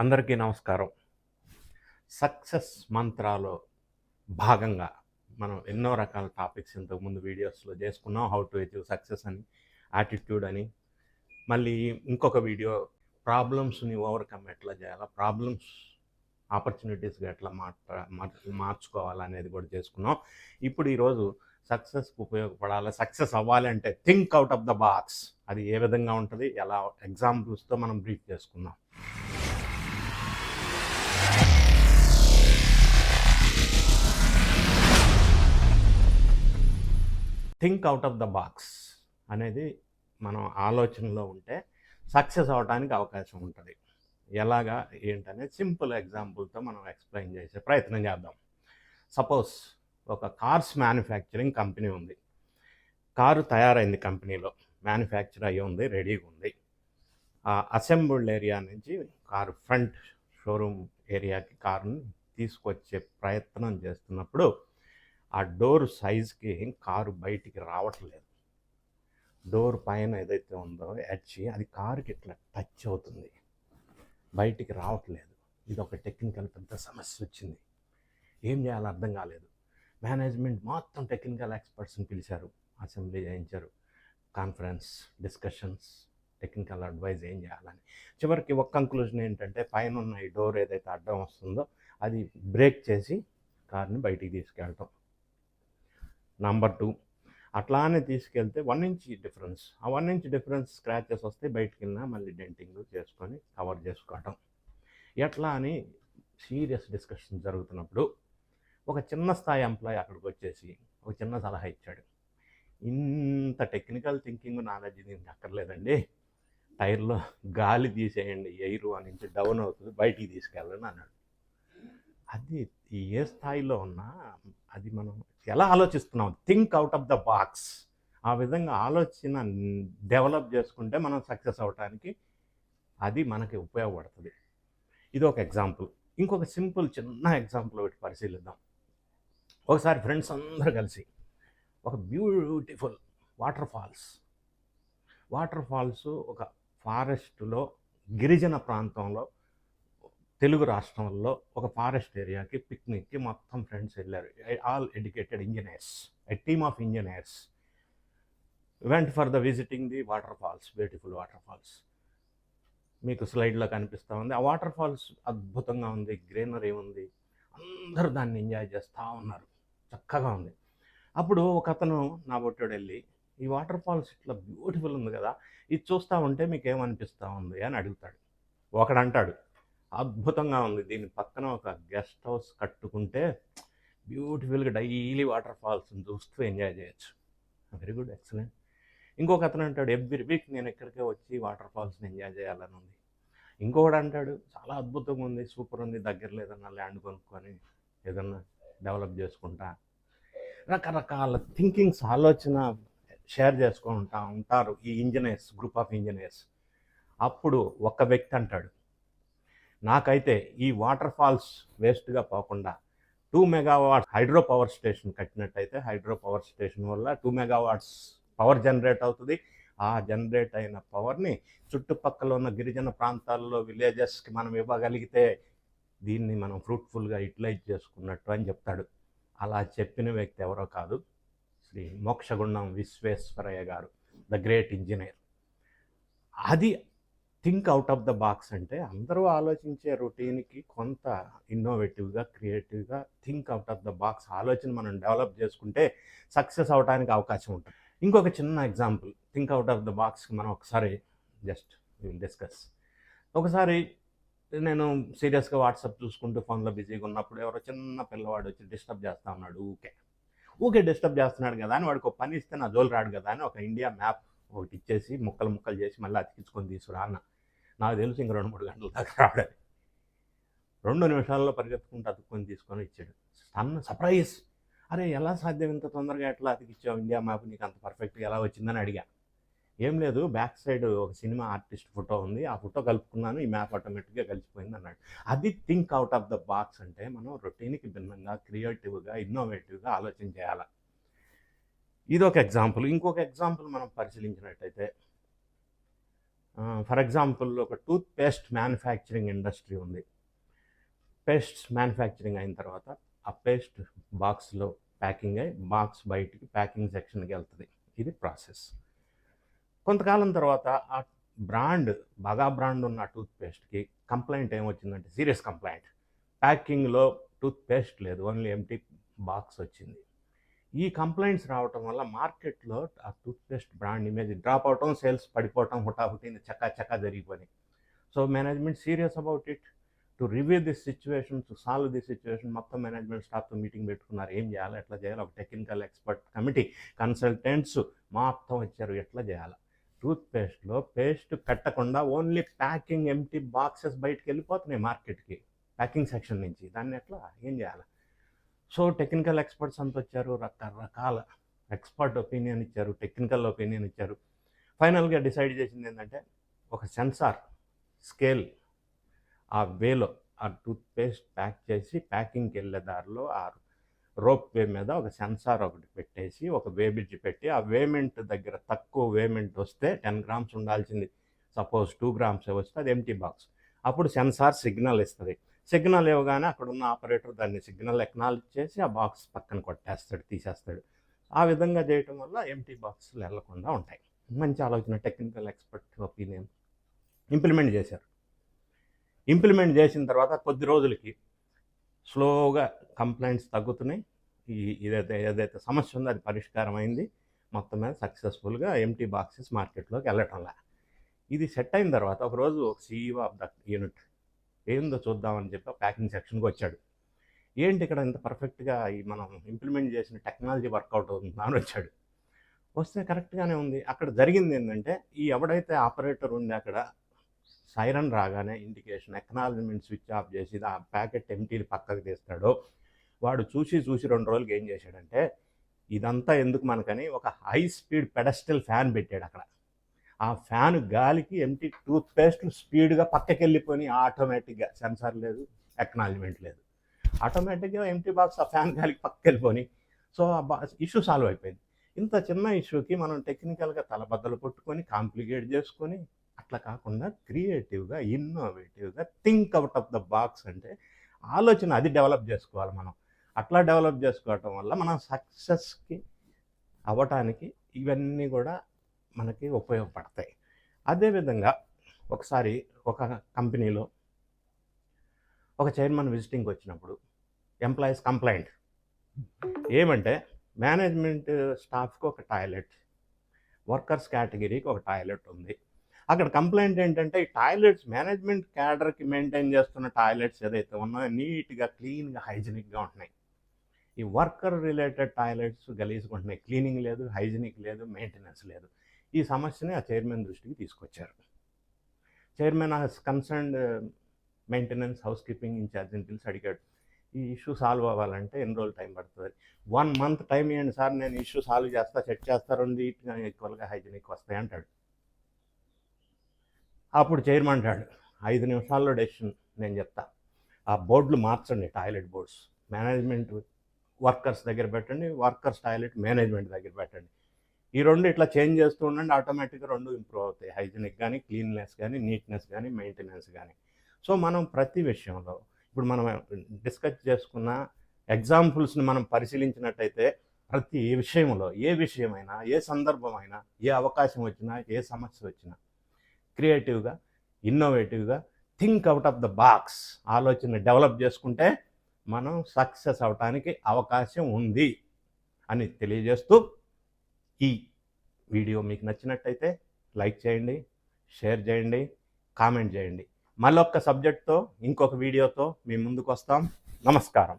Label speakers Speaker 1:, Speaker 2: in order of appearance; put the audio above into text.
Speaker 1: అందరికీ నమస్కారం. సక్సెస్ మంత్రాలో భాగంగా మనం ఎన్నో రకాల టాపిక్స్ ఇంతకుముందు వీడియోస్లో చేసుకున్నాం. హౌ టు అచీవ్ సక్సెస్ అని, యాటిట్యూడ్ అని, మళ్ళీ ఇంకొక వీడియో ప్రాబ్లమ్స్ని ఓవర్కమ్ ఎట్లా చేయాలా, ప్రాబ్లమ్స్ ఆపర్చునిటీస్గా ఎట్లా మార్చుకోవాలనేది కూడా చేసుకున్నాం. ఇప్పుడు ఈరోజు సక్సెస్కి ఉపయోగపడాలి, సక్సెస్ అవ్వాలంటే think out of the box, అది ఏ విధంగా ఉంటుంది, ఎలా ఎగ్జాంపుల్స్తో మనం బ్రీఫ్ చేసుకుందాం. Think out of the box అనేది మనం ఆలోచనలో ఉంటే సక్సెస్ అవడానికి అవకాశం ఉంటుంది. ఎలాగా ఏంటనేది సింపుల్ ఎగ్జాంపుల్తో మనం ఎక్స్ప్లెయిన్ చేసే ప్రయత్నం చేద్దాం. సపోజ్ ఒక కార్స్ మ్యానుఫ్యాక్చరింగ్ కంపెనీ ఉంది. కారు తయారైంది, కంపెనీలో మ్యానుఫ్యాక్చర్ అయ్యి ఉంది, రెడీగా ఉంది. ఆ అసెంబుల్డ్ ఏరియా నుంచి కారు ఫ్రంట్ షోరూమ్ ఏరియాకి కారుని తీసుకొచ్చే ప్రయత్నం చేస్తున్నప్పుడు ఆ డోర్ సైజ్కి కారు బయటికి రావట్లేదు. డోర్ పైన ఏదైతే ఉందో ఎడ్జి, అది కారుకి ఇట్లా టచ్ అవుతుంది, బయటికి రావట్లేదు. ఇది ఒక టెక్నికల్ పెద్ద సమస్య వచ్చింది. ఏం చేయాలో అర్థం కాలేదు. మేనేజ్మెంట్ మొత్తం టెక్నికల్ ఎక్స్పర్ట్స్ని పిలిచారు, అసెంబ్లీ చేయించారు, కాన్ఫరెన్స్, డిస్కషన్స్, టెక్నికల్ అడ్వైజ్ ఏం చేయాలని. చివరికి ఒక కంక్లూజన్ ఏంటంటే, పైన ఉన్న ఈ డోర్ ఏదైతే అడ్డం వస్తుందో అది బ్రేక్ చేసి కార్ని బయటికి తీసుకెళ్ళటం. నంబర్ 2, అట్లానే తీసుకెళ్తే 1 ఇంచ్ డిఫరెన్స్, ఆ 1 ఇంచ్ డిఫరెన్స్ స్క్రాచెస్ వస్తే బయటికి వెళ్ళినా మళ్ళీ డెంటింగ్ చేసుకొని కవర్ చేసుకోవటం. ఎట్లా అని సీరియస్ డిస్కషన్ జరుగుతున్నప్పుడు ఒక చిన్న స్థాయి ఎంప్లాయీ అక్కడికి వచ్చేసి ఒక చిన్న సలహా ఇచ్చాడు. ఇంత టెక్నికల్ థింకింగ్ నాలెడ్జ్ దీనికి అక్కర్లేదండి, టైర్లో గాలి తీసేయండి, ఎయిర్ నుంచి డౌన్ అవుతుంది, బయటికి తీసుకెళ్ళండి అన్నాడు. అది ఏ స్థాయిలో ఉన్నా అది మనం ఎలా ఆలోచిస్తున్నాం, think out of the box, ఆ విధంగా ఆలోచన డెవలప్ చేసుకుంటే మనం సక్సెస్ అవడానికి అది మనకి ఉపయోగపడుతుంది. ఇది ఒక ఎగ్జాంపుల్. ఇంకొక సింపుల్ చిన్న ఎగ్జాంపుల్ ఒకటి పరిశీలిద్దాం. ఒకసారి ఫ్రెండ్స్ అందరూ కలిసి ఒక బ్యూటిఫుల్ వాటర్ ఫాల్స్ ఒక ఫారెస్ట్లో, గిరిజన ప్రాంతంలో, తెలుగు రాష్ట్రంలో ఒక ఫారెస్ట్ ఏరియాకి పిక్నిక్కి మొత్తం ఫ్రెండ్స్ వెళ్ళారు. All educated engineers, a team of engineers went for the visiting the water falls, beautiful water falls. మీకు స్లైడ్లో కనిపిస్తూ ఉంది. ఆ వాటర్ ఫాల్స్ అద్భుతంగా ఉంది, గ్రీనరీ ఉంది, అందరూ దాన్ని ఎంజాయ్ చేస్తూ ఉన్నారు, చక్కగా ఉంది. అప్పుడు ఒక అతను నా బొట్టోడు వెళ్ళి, ఈ వాటర్ ఫాల్స్ ఇట్లా బ్యూటిఫుల్ ఉంది కదా, ఇది చూస్తూ ఉంటే మీకు ఏమనిపిస్తూ ఉంది అని అడుగుతాడు. ఒకడంటాడు, అద్భుతంగా ఉంది, దీని పక్కన ఒక గెస్ట్ హౌస్ కట్టుకుంటే బ్యూటిఫుల్గా డైలీ వాటర్ ఫాల్స్ని చూస్తూ ఎంజాయ్ చేయొచ్చు. Very good, excellent. ఇంకొక అతను అంటాడు, ఎవ్రీ వీక్ నేను ఇక్కడికే వచ్చి వాటర్ ఫాల్స్ని ఎంజాయ్ చేయాలని ఉంది. ఇంకొకడు అంటాడు, చాలా అద్భుతంగా ఉంది, సూపర్ ఉంది, దగ్గరలో ఏదన్నా ల్యాండ్ కొనుక్కొని ఏదన్నా డెవలప్ చేసుకుంటా. రకరకాల థింకింగ్స్, ఆలోచన షేర్ చేసుకుంటా ఉంటారు ఈ ఇంజనీర్స్, గ్రూప్ ఆఫ్ ఇంజనీర్స్. అప్పుడు ఒక వ్యక్తి అంటాడు, నాకైతే ఈ వాటర్ ఫాల్స్ వేస్ట్గా పోకుండా 2 megawatts hydro power station కట్టినట్టయితే, hydro power station వల్ల 2 మెగావాట్స్ పవర్ జనరేట్ అవుతుంది. ఆ జనరేట్ అయిన పవర్ని చుట్టుపక్కల ఉన్న గిరిజన ప్రాంతాల్లో, విలేజెస్కి మనం ఇవ్వగలిగితే దీన్ని మనం ఫ్రూట్ఫుల్గా యూటిలైజ్ చేసుకున్నట్టు అని చెప్తాడు. అలా చెప్పిన వ్యక్తి ఎవరో కాదు, శ్రీ మోక్షగుండం విశ్వేశ్వరయ్య గారు, ద గ్రేట్ ఇంజనీర్. అది think out of the box అంటే, అందరూ ఆలోచించే రొటీన్కి కొంత ఇన్నోవేటివ్గా, క్రియేటివ్గా think out of the box ఆలోచన మనం డెవలప్ చేసుకుంటే సక్సెస్ అవడానికి అవకాశం ఉంటుంది. ఇంకొక చిన్న example think out of the బాక్స్కి మనం ఒకసారి జస్ట్ డిస్కస్. ఒకసారి నేను సీరియస్గా వాట్సాప్ చూసుకుంటూ ఫోన్లో బిజీగా ఉన్నప్పుడు ఎవరో చిన్న పిల్లవాడు వచ్చి డిస్టర్బ్ చేస్తూ ఉన్నాడు. ఊకే డిస్టర్బ్ చేస్తున్నాడు కదా అని వాడికి ఒక పని ఇస్తే నా జోలు రాడు కదా అని ఒక ఇండియా మ్యాప్ ఒకటి ఇచ్చేసి ముక్కలు చేసి మళ్ళీ అతికించుకొని తీసుకురా అన్న. నాకు తెలుసు ఇంక 2-3 గంటల దాకా రావడానికి. 2 నిమిషాల్లో పరిగెత్తుకుంటూ అతుక్కొని తీసుకొని ఇచ్చాడు. సర్ప్రైజ్, అరే ఎలా సాధ్యం, ఇంత తొందరగా ఎట్లా అతికిచ్చావు ఇండియా మ్యాప్, నీకు అంత పర్ఫెక్ట్గా ఎలా వచ్చిందని అడిగా. ఏం లేదు, బ్యాక్ సైడ్ ఒక సినిమా ఆర్టిస్ట్ ఫోటో ఉంది, ఆ ఫోటో కలుపుకున్నాను, ఈ మ్యాప్ ఆటోమేటిక్గా కలిసిపోయింది అన్నాడు. అది think out of the box అంటే, మనం రొటీన్కి భిన్నంగా, క్రియేటివ్గా, ఇన్నోవేటివ్గా ఆలోచన చేయాలి. ఇదొక ఎగ్జాంపుల్. ఇంకొక ఎగ్జాంపుల్ మనం పరిశీలించినట్టయితే ఫర్ ఎగ్జాంపుల్ ఒక టూత్ పేస్ట్ మ్యానుఫ్యాక్చరింగ్ ఇండస్ట్రీ ఉంది. పేస్ట్ మ్యానుఫ్యాక్చరింగ్ అయిన తర్వాత ఆ పేస్ట్ బాక్స్లో ప్యాకింగ్ అయ్యి బాక్స్ బయటికి ప్యాకింగ్ సెక్షన్కి వెళ్తుంది. ఇది ప్రాసెస్. కొంతకాలం తర్వాత ఆ బ్రాండ్ బాగా బ్రాండ్ ఉన్న tooth పేస్ట్కి complaint ఏమొచ్చిందంటే serious complaint. ప్యాకింగ్లో tooth paste లేదు, ఓన్లీ ఎంటీ బాక్స్ వచ్చింది. ఈ కంప్లైంట్స్ రావటం వల్ల మార్కెట్లో ఆ tooth paste brand image drop అవటం, సేల్స్ పడిపోవటం, హుటాహుటిని చక్కా జరిగిపోయినాయి. So management serious about it. To review this situation, to solve this situation మొత్తం మేనేజ్మెంట్ స్టాఫ్తో మీటింగ్ పెట్టుకున్నారు. ఏం చేయాలి, ఎట్లా చేయాలి, ఒక టెక్నికల్ ఎక్స్పర్ట్ కమిటీ, కన్సల్టెంట్స్ మొత్తం వచ్చారు. ఎట్లా చేయాలి, టూత్ పేస్ట్లో పేస్ట్ పెట్టకుండా ఓన్లీ ప్యాకింగ్ ఎంటీ బాక్సెస్ బయటకు వెళ్ళిపోతున్నాయి మార్కెట్కి, ప్యాకింగ్ సెక్షన్ నుంచి. దాన్ని ఎట్లా ఏం చేయాలి? సో టెక్నికల్ ఎక్స్పర్ట్స్ అంతా వచ్చారు, రకరకాల ఎక్స్పర్ట్ ఒపీనియన్ ఇచ్చారు, టెక్నికల్ ఒపీనియన్ ఇచ్చారు. ఫైనల్గా డిసైడ్ చేసింది ఏంటంటే ఒక సెన్సార్ స్కేల్ ఆ వేలో ఆ టూత్ పేస్ట్ ప్యాక్ చేసి ప్యాకింగ్కి వెళ్ళే దారిలో ఆ రోప్ వే మీద ఒక సెన్సార్ ఒకటి పెట్టేసి ఒక వే బ్రిడ్జ్ పెట్టి ఆ వేమెంట్ దగ్గర తక్కువ వేమెంట్ వస్తే 10 grams ఉండాల్సింది సపోజ్ 2 grams వస్తే అది ఎంటీ బాక్స్. అప్పుడు సెన్సార్ సిగ్నల్ ఇస్తుంది. సిగ్నల్ ఇవ్వగానే అక్కడ ఉన్న ఆపరేటర్ దాన్ని సిగ్నల్ ఎక్నాలజ్ చేసి ఆ బాక్స్ పక్కన కొట్టేస్తాడు, తీసేస్తాడు. ఆ విధంగా చేయటం వల్ల ఎంటీ బాక్స్లు వెళ్లకుండా ఉంటాయి. మంచి ఆలోచన, టెక్నికల్ ఎక్స్పర్ట్ ఒపీనియన్. ఇంప్లిమెంట్ చేశారు. ఇంప్లిమెంట్ చేసిన తర్వాత కొద్ది రోజులకి స్లోగా కంప్లైంట్స్ తగ్గుతున్నాయి. ఏదైతే సమస్య ఉందో అది పరిష్కారం అయింది. మొత్తం మీద సక్సెస్ఫుల్గా ఎంటీ బాక్సెస్ మార్కెట్లోకి వెళ్ళటంలా. ఇది సెట్ అయిన తర్వాత ఒకరోజు CEO ఆఫ్ ద యూనిట్ ఏందో చూద్దామని చెప్పి ప్యాకింగ్ సెక్షన్కి వచ్చాడు. ఏంటి ఇక్కడ ఇంత పర్ఫెక్ట్గా మనం ఇంప్లిమెంట్ చేసిన టెక్నాలజీ వర్కౌట్ అవుతుందా అని వచ్చాడు. వస్తే కరెక్ట్గానే ఉంది. అక్కడ జరిగింది ఏంటంటే ఎవడైతే ఆపరేటర్ ఉంది అక్కడ సైరన్ రాగానే ఇండికేషన్ ఎక్నాలజ్మెంట్ స్విచ్ ఆఫ్ చేసి ఆ ప్యాకెట్ ఎంటీని పక్కకు తీస్తాడో వాడు చూసి 2 రోజులకి ఏం చేశాడంటే ఇదంతా ఎందుకు మనకని ఒక హై స్పీడ్ పెడస్టల్ ఫ్యాన్ పెట్టాడు అక్కడ. ఆ ఫ్యాన్ గాలికి ఎంటీ టూత్ పేస్ట్లు స్పీడ్గా పక్కకి వెళ్ళిపోయి ఆటోమేటిక్గా, సెన్సార్ లేదు, ఎక్నాలజ్మెంట్ లేదు, ఆటోమేటిక్గా ఎంటీ బాక్స్ ఆ ఫ్యాన్ గాలికి పక్కకి వెళ్ళిపోయి. సో ఆ ఇష్యూ సాల్వ్ అయిపోయింది. ఇంత చిన్న ఇష్యూకి మనం టెక్నికల్గా తలబద్దలు కొట్టుకొని కాంప్లికేట్ చేసుకొని అట్లా కాకుండా క్రియేటివ్గా, ఇన్నోవేటివ్గా think out of the box అంటే ఆలోచన అది డెవలప్ చేసుకోవాలి మనం. అట్లా డెవలప్ చేసుకోవటం వల్ల మనం సక్సెస్కి అవ్వటానికి ఇవన్నీ కూడా మనకి ఉపయోగపడతాయి. అదేవిధంగా ఒకసారి ఒక కంపెనీలో ఒక చైర్మన్ విజిటింగ్కి వచ్చినప్పుడు ఎంప్లాయీస్ కంప్లైంట్ ఏమంటే మేనేజ్మెంట్ స్టాఫ్కి ఒక టాయిలెట్, వర్కర్స్ కేటగిరీకి ఒక టాయిలెట్ ఉంది. అక్కడ కంప్లైంట్ ఏంటంటే ఈ టాయిలెట్స్ మేనేజ్మెంట్ క్యాడర్కి మెయింటైన్ చేస్తున్న టాయిలెట్స్ ఏదైతే ఉన్నాయో నీట్గా, క్లీన్గా, హైజీనిక్గా ఉంటున్నాయి. ఈ వర్కర్ రిలేటెడ్ టాయిలెట్స్ గలీజ్గా ఉంటున్నాయి. క్లీనింగ్ లేదు, హైజీనిక్ లేదు, మెయింటెనెన్స్ లేదు. ఈ సమస్యని ఆ చైర్మన్ దృష్టికి తీసుకొచ్చారు. చైర్మన్ ఆ కన్సర్న్డ్ మెయింటెనెన్స్ హౌస్ కీపింగ్ ఇన్ఛార్జిని పిలిచి అడిగాడు, ఈ ఇష్యూ సాల్వ్ అవ్వాలంటే ఎన్ని రోజులు టైం పడుతుంది? 1 month టైం ఇవ్వండి సార్, నేను ఇష్యూ సాల్వ్ చేస్తా, సెట్ చేస్తా, 2 ఈక్వల్గా హైజీనిక్ వస్తాయి అంటాడు. అప్పుడు చైర్మన్ అంటాడు 5 నిమిషాల్లో డెసిషన్ నేను చెప్తా, ఆ బోర్డులు మార్చండి, టాయిలెట్ బోర్డ్స్ మేనేజ్మెంట్ వర్కర్స్ దగ్గర పెట్టండి, వర్కర్స్ టాయిలెట్ మేనేజ్మెంట్ దగ్గర పెట్టండి, ఈ 2 ఇట్లా చేంజ్ చేస్తూ ఉండండి, ఆటోమేటిక్గా 2 ఇంప్రూవ్ అవుతాయి, హైజీనిక్ కానీ, క్లీన్నెస్ కానీ, నీట్నెస్ కానీ, మెయింటెనెన్స్ కానీ. సో మనం ప్రతి విషయంలో ఇప్పుడు మనం డిస్కస్ చేసుకున్న ఎగ్జాంపుల్స్ని మనం పరిశీలించినట్టయితే ప్రతి విషయంలో, ఏ విషయమైనా, ఏ సందర్భమైనా, ఏ అవకాశం వచ్చినా, ఏ సమస్య వచ్చినా క్రియేటివ్గా, ఇన్నోవేటివ్గా think out of the box ఆలోచన డెవలప్ చేసుకుంటే మనం సక్సెస్ అవడానికి అవకాశం ఉంది అని తెలియజేస్తూ ఈ వీడియో మీకు నచ్చినట్టయితే లైక్ చేయండి, షేర్ చేయండి, కామెంట్ చేయండి. మళ్ళొక్క సబ్జెక్ట్తో ఇంకొక వీడియోతో మీ ముందుకు వస్తాం. నమస్కారం.